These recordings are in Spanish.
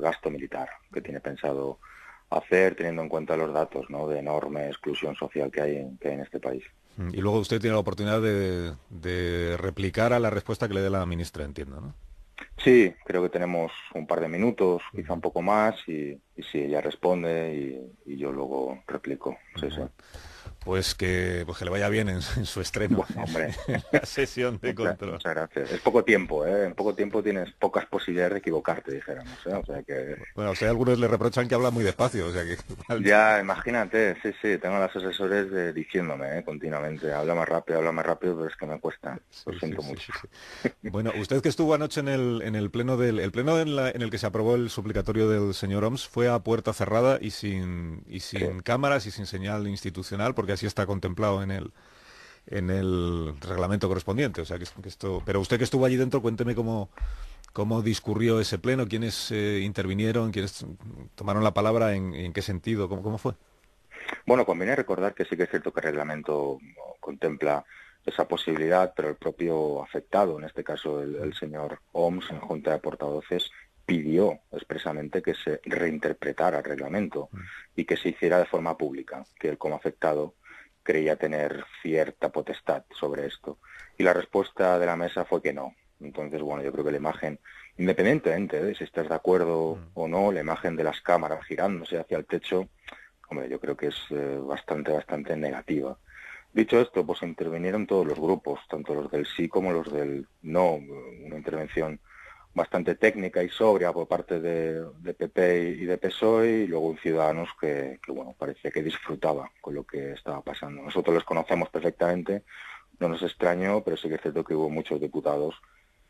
gasto militar que tiene pensado hacer, teniendo en cuenta los datos, ¿no?, de enorme exclusión social que hay en este país. Y luego usted tiene la oportunidad de replicar a la respuesta que le dé la ministra, entiendo, ¿no? Sí, creo que tenemos un par de minutos, quizá un Ujú. poco más, y sí, ella responde y yo luego replico. Sí, sí. Bueno, pues que le vaya bien en su estreno, Bueno, hombre, en la sesión de control. muchas gracias. Es poco tiempo, ¿eh? En poco tiempo tienes pocas posibilidades de equivocarte, dijéramos, ¿eh? O sea que Bueno, a usted algunos le reprochan que habla muy despacio, o sea que igual ya, imagínate, sí, sí, tengo a los asesores diciéndome, continuamente, habla más rápido, pero es que me cuesta, lo sí, sí, siento sí, mucho. sí, sí. Bueno, usted que estuvo anoche en el pleno el pleno en el que se aprobó el suplicatorio del señor Oms fue a puerta cerrada y Sí. sin cámaras y sin señal institucional, porque así está contemplado en el reglamento correspondiente. O sea que esto. Pero usted que estuvo allí dentro, cuénteme cómo discurrió ese pleno, quiénes intervinieron, quiénes tomaron la palabra, en qué sentido, cómo fue. Bueno, conviene recordar que sí que es cierto que el reglamento contempla esa posibilidad, pero el propio afectado, en este caso el señor Oms, en Junta de Portavoces, pidió expresamente que se reinterpretara el reglamento y que se hiciera de forma pública, que él como afectado creía tener cierta potestad sobre esto. Y la respuesta de la mesa fue que no. Entonces, bueno, yo creo que la imagen, independientemente de si estás de acuerdo o no, la imagen de las cámaras girándose hacia el techo, hombre, yo creo que es bastante negativa. Dicho esto, pues intervinieron todos los grupos, tanto los del sí como los del no. Una intervención bastante técnica y sobria por parte de PP y de PSOE, y luego un Ciudadanos que, bueno, parecía que disfrutaba con lo que estaba pasando. Nosotros los conocemos perfectamente, no nos extrañó, pero sí que es cierto que hubo muchos diputados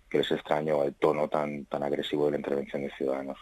que les extrañó el tono tan agresivo de la intervención de Ciudadanos.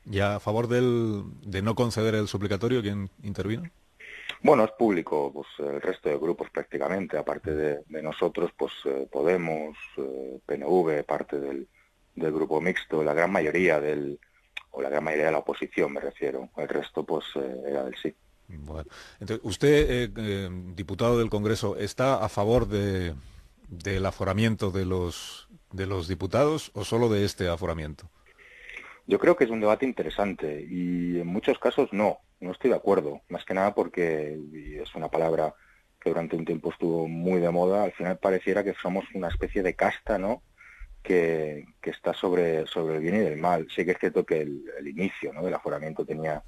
Y a favor de no conceder el suplicatorio, ¿quién intervino? Bueno, es público, pues el resto de grupos prácticamente, aparte de nosotros, pues Podemos, PNV, parte del grupo mixto, la gran mayoría de la oposición me refiero, el resto pues era del sí. Bueno, entonces, usted, diputado del Congreso, ¿está a favor del aforamiento de los diputados o solo de este aforamiento? Yo creo que es un debate interesante y en muchos casos no estoy de acuerdo, más que nada porque, y es una palabra que durante un tiempo estuvo muy de moda, al final pareciera que somos una especie de casta, ¿no?, que está sobre el bien y el mal. Sí que es cierto que el inicio, ¿no?, del aforamiento tenía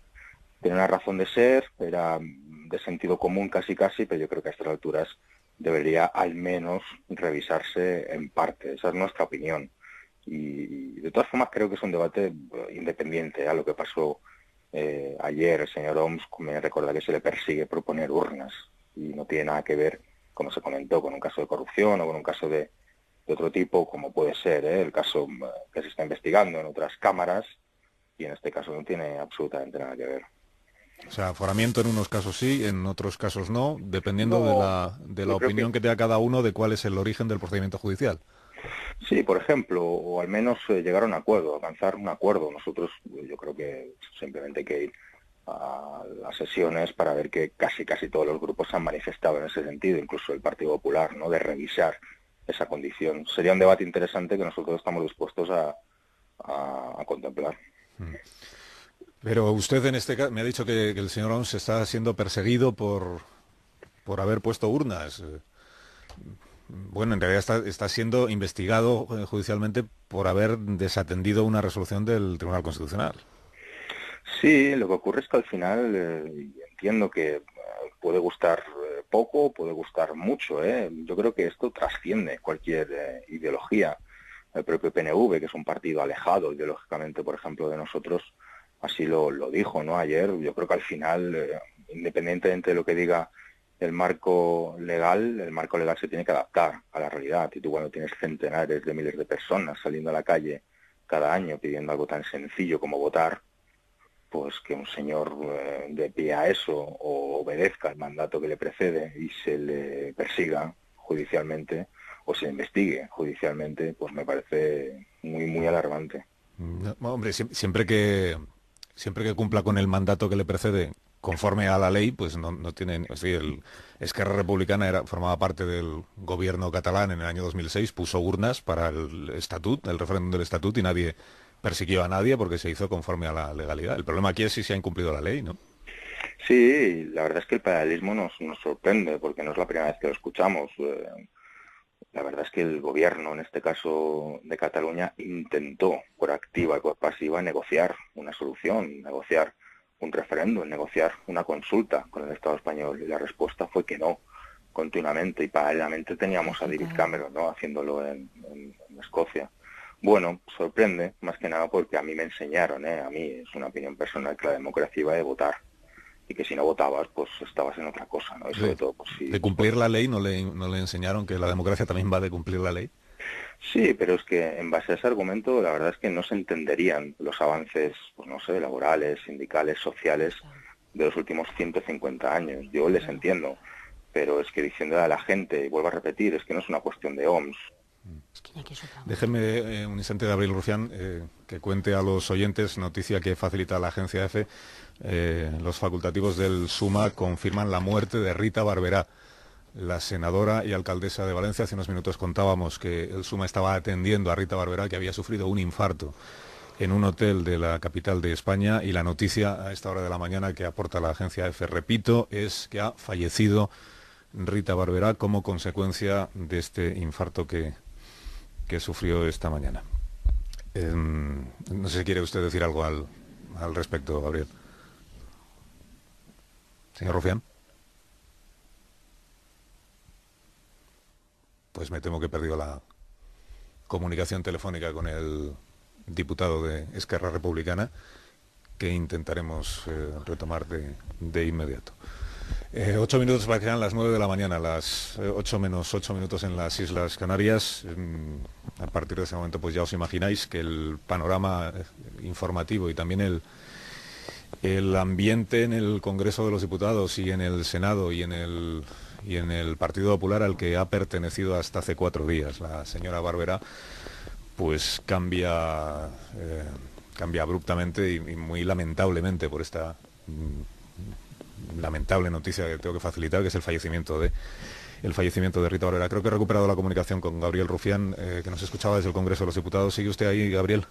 una razón de ser, era de sentido común casi, pero yo creo que a estas alturas debería al menos revisarse en parte. Esa es nuestra opinión. Y de todas formas creo que es un debate independiente a lo que pasó ayer. El señor Oms me recuerda que se le persigue por poner urnas y no tiene nada que ver, como se comentó, con un caso de corrupción o con un caso de otro tipo, como puede ser el caso que se está investigando en otras cámaras, y en este caso no tiene absolutamente nada que ver. O sea, aforamiento en unos casos sí, en otros casos no, dependiendo No, de la yo creo que opinión que tenga cada uno de cuál es el origen del procedimiento judicial. sí, por ejemplo, o al menos llegar a un acuerdo, alcanzar un acuerdo. Nosotros, yo creo que simplemente hay que ir a las sesiones para ver que casi todos los grupos se han manifestado en ese sentido, incluso el Partido Popular, ¿no?, de revisar esa condición. Sería un debate interesante que nosotros estamos dispuestos a contemplar. Pero usted en este caso me ha dicho que el señor Ons está siendo perseguido por haber puesto urnas. Bueno, en realidad está siendo investigado judicialmente por haber desatendido una resolución del Tribunal Constitucional. Sí, lo que ocurre es que al final entiendo que puede gustar poco, puede gustar mucho. Yo creo que esto trasciende cualquier ideología. El propio PNV, que es un partido alejado ideológicamente, por ejemplo, de nosotros, así lo dijo, ¿no?, ayer. Yo creo que al final, independientemente de lo que diga el marco legal se tiene que adaptar a la realidad. Y tú, cuando tienes centenares de miles de personas saliendo a la calle cada año pidiendo algo tan sencillo como votar, pues que un señor dé pie a eso o obedezca el mandato que le precede y se le persiga judicialmente o se investigue judicialmente, pues me parece muy alarmante. No, hombre, siempre que cumpla con el mandato que le precede conforme a la ley, pues no tiene... Es decir, Esquerra Republicana formaba parte del gobierno catalán en el año 2006, puso urnas para el estatut, el referéndum del estatut, y persiguió a nadie porque se hizo conforme a la legalidad. El problema aquí es si se ha incumplido la ley, ¿no? Sí, la verdad es que el paralelismo nos sorprende, porque no es la primera vez que lo escuchamos. La verdad es que el gobierno, en este caso de Cataluña, intentó, por activa y por pasiva, negociar una solución, negociar un referéndum, negociar una consulta con el Estado español, y la respuesta fue que no, continuamente, y paralelamente teníamos a David Cameron, ¿no?, haciéndolo en Escocia. Bueno, sorprende, más que nada porque a mí me enseñaron, a mí es una opinión personal, que la democracia iba de votar, y que si no votabas, pues estabas en otra cosa, ¿no? Y sobre todo, pues De si... cumplir la ley, no le enseñaron que la democracia también va de cumplir la ley. Sí, pero es que en base a ese argumento, la verdad es que no se entenderían los avances, pues no sé, laborales, sindicales, sociales de los últimos 150 años. Yo les entiendo, pero es que diciendo a la gente, y vuelvo a repetir, es que no es una cuestión de OMS. Déjenme un instante, Gabriel Rufián, que cuente a los oyentes, noticia que facilita la agencia EFE. Los facultativos del SUMA confirman la muerte de Rita Barberá, la senadora y alcaldesa de Valencia. Hace unos minutos contábamos que el SUMA estaba atendiendo a Rita Barberá, que había sufrido un infarto en un hotel de la capital de España, y la noticia a esta hora de la mañana que aporta la agencia EFE, repito, es que ha fallecido Rita Barberá como consecuencia de este infarto que sufrió esta mañana. No sé si quiere usted decir algo al respecto, Gabriel. Señor Rufián. Pues me temo que he perdido la comunicación telefónica con el diputado de Esquerra Republicana, que intentaremos retomar de inmediato. 8 minutos para que sean las 9 de la mañana, las 8 menos 8 minutos en las Islas Canarias. A partir de ese momento, pues ya os imagináis que el panorama informativo y también el ambiente en el Congreso de los Diputados y en el Senado y en el Partido Popular, al que ha pertenecido hasta hace 4 días la señora Barberá, pues cambia abruptamente y muy lamentablemente por esta lamentable noticia que tengo que facilitar, que es el fallecimiento de Rita Barberá. Creo que he recuperado la comunicación con Gabriel Rufián, que nos escuchaba desde el Congreso de los Diputados. ¿Sigue usted ahí, Gabriel?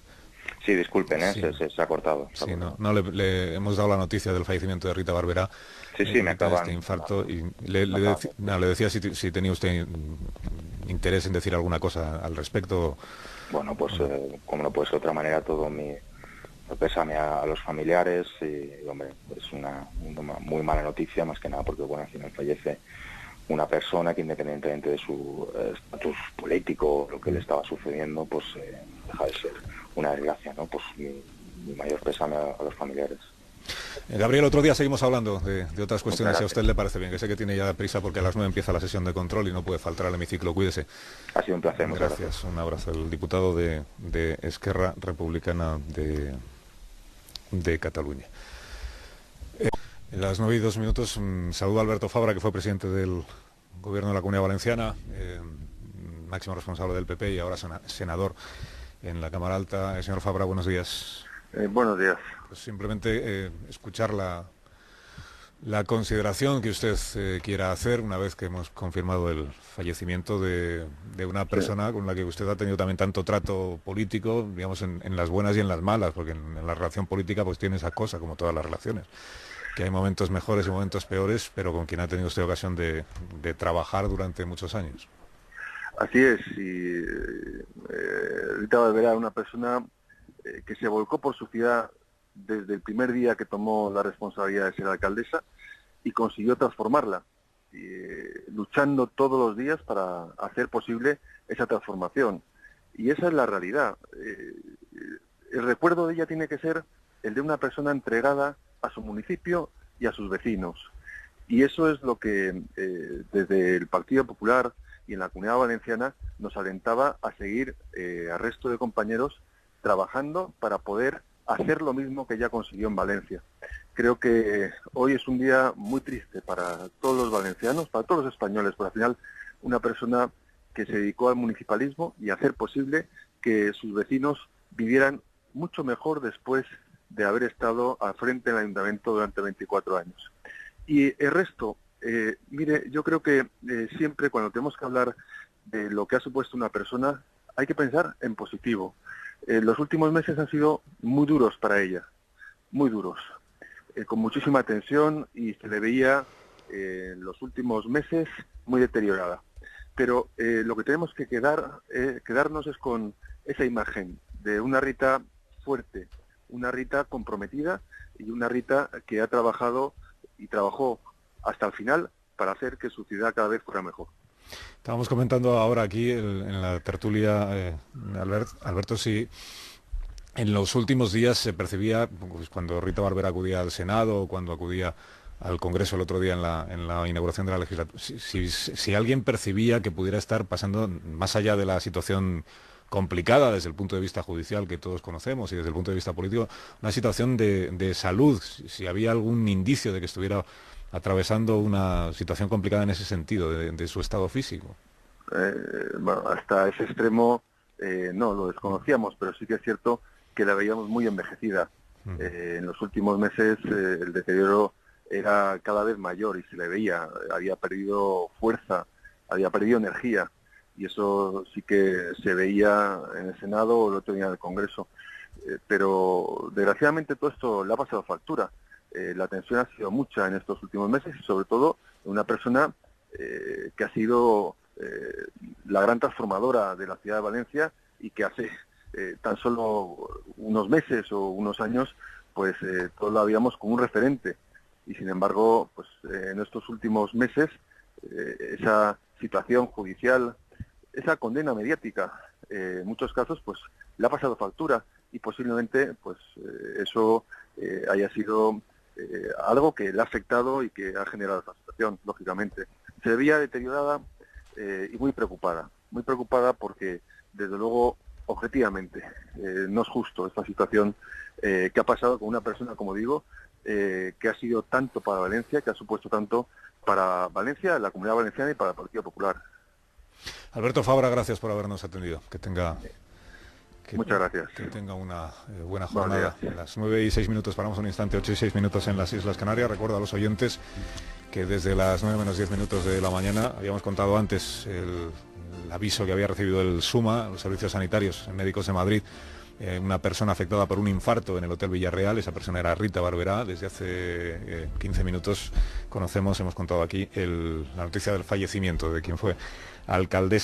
Sí, disculpen, Sí. Se ha cortado. Sí, no le hemos dado la noticia del fallecimiento de Rita Barberá. Sí, me acaban. Este infarto, y le decía si tenía usted interés en decir alguna cosa al respecto. Bueno, pues como no puede ser de otra manera, todo mi pésame a los familiares, y hombre, es una muy mala noticia, más que nada porque, bueno, al final fallece una persona que, independientemente de su estatus político, lo que le estaba sucediendo, pues deja de ser una desgracia, ¿no? Pues mi mayor pésame a los familiares. Gabriel, otro día seguimos hablando de otras cuestiones, si a usted le parece bien, que sé que tiene ya prisa porque a las 9 empieza la sesión de control y no puede faltar al hemiciclo. Cuídese. Ha sido un placer. Muchas gracias. Un abrazo. El diputado de Esquerra Republicana de Cataluña. En las 9 y 2 minutos, saludo a Alberto Fabra, que fue presidente del Gobierno de la Comunidad Valenciana, máximo responsable del PP y ahora senador en la Cámara Alta. Señor Fabra, buenos días. Buenos días. Pues simplemente escuchar la consideración que usted quiera hacer una vez que hemos confirmado el fallecimiento de una persona con la que usted ha tenido también tanto trato político, digamos, en las buenas y en las malas, porque en la relación política pues tiene esa cosa, como todas las relaciones, que hay momentos mejores y momentos peores, pero con quien ha tenido usted ocasión de trabajar durante muchos años. Así es, y Rita Barberá era una persona que se volcó por su ciudad desde el primer día que tomó la responsabilidad de ser alcaldesa y consiguió transformarla, luchando todos los días para hacer posible esa transformación. Y esa es la realidad. El recuerdo de ella tiene que ser el de una persona entregada a su municipio y a sus vecinos. Y eso es lo que desde el Partido Popular y en la Comunidad Valenciana nos alentaba a seguir al resto de compañeros trabajando para poder hacer lo mismo que ella consiguió en Valencia. Creo que hoy es un día muy triste para todos los valencianos, para todos los españoles, porque al final una persona que se dedicó al municipalismo y a hacer posible que sus vecinos vivieran mucho mejor después de haber estado al frente del ayuntamiento durante 24 años. Y el resto, mire, yo creo que siempre cuando tenemos que hablar de lo que ha supuesto una persona, hay que pensar en positivo. Los últimos meses han sido muy duros para ella, muy duros, con muchísima tensión, y se le veía en los últimos meses muy deteriorada. Pero lo que tenemos que quedarnos es con esa imagen de una Rita fuerte, una Rita comprometida y una Rita que ha trabajado y trabajó hasta el final para hacer que su ciudad cada vez fuera mejor. Estábamos comentando ahora aquí en la tertulia, Alberto, si en los últimos días se percibía, pues, cuando Rita Barberá acudía al Senado o cuando acudía al Congreso el otro día en la inauguración de la legislatura, si alguien percibía que pudiera estar pasando más allá de la situación complicada desde el punto de vista judicial que todos conocemos y desde el punto de vista político, una situación de salud, si había algún indicio de que estuviera atravesando una situación complicada en ese sentido, de su estado físico. Bueno, hasta ese extremo no lo desconocíamos, pero sí que es cierto que la veíamos muy envejecida. En los últimos meses el deterioro era cada vez mayor y se le veía, había perdido fuerza, había perdido energía, y eso sí que se veía en el Senado o el otro día en el Congreso. Pero desgraciadamente todo esto le ha pasado factura. La tensión ha sido mucha en estos últimos meses, y sobre todo una persona que ha sido la gran transformadora de la ciudad de Valencia, y que hace tan solo unos meses o unos años pues todos la veíamos como un referente, y sin embargo pues en estos últimos meses esa situación judicial, esa condena mediática, en muchos casos pues le ha pasado factura, y posiblemente pues eso haya sido algo que le ha afectado y que ha generado esta situación, lógicamente. Se veía deteriorada y muy preocupada porque, desde luego, objetivamente, no es justo esta situación que ha pasado con una persona, como digo, que ha sido tanto para Valencia, que ha supuesto tanto para Valencia, la Comunidad Valenciana y para el Partido Popular. Alberto Fabra, gracias por habernos atendido. Muchas gracias. Que tenga una buena jornada. A las 9:06 paramos un instante, 8:06 en las Islas Canarias. Recuerdo a los oyentes que desde las 9:10 de la mañana habíamos contado antes el aviso que había recibido el SUMA, los Servicios Sanitarios Médicos de Madrid, una persona afectada por un infarto en el Hotel Villarreal. Esa persona era Rita Barberá. Desde hace 15 minutos hemos contado aquí la noticia del fallecimiento de quien fue alcaldesa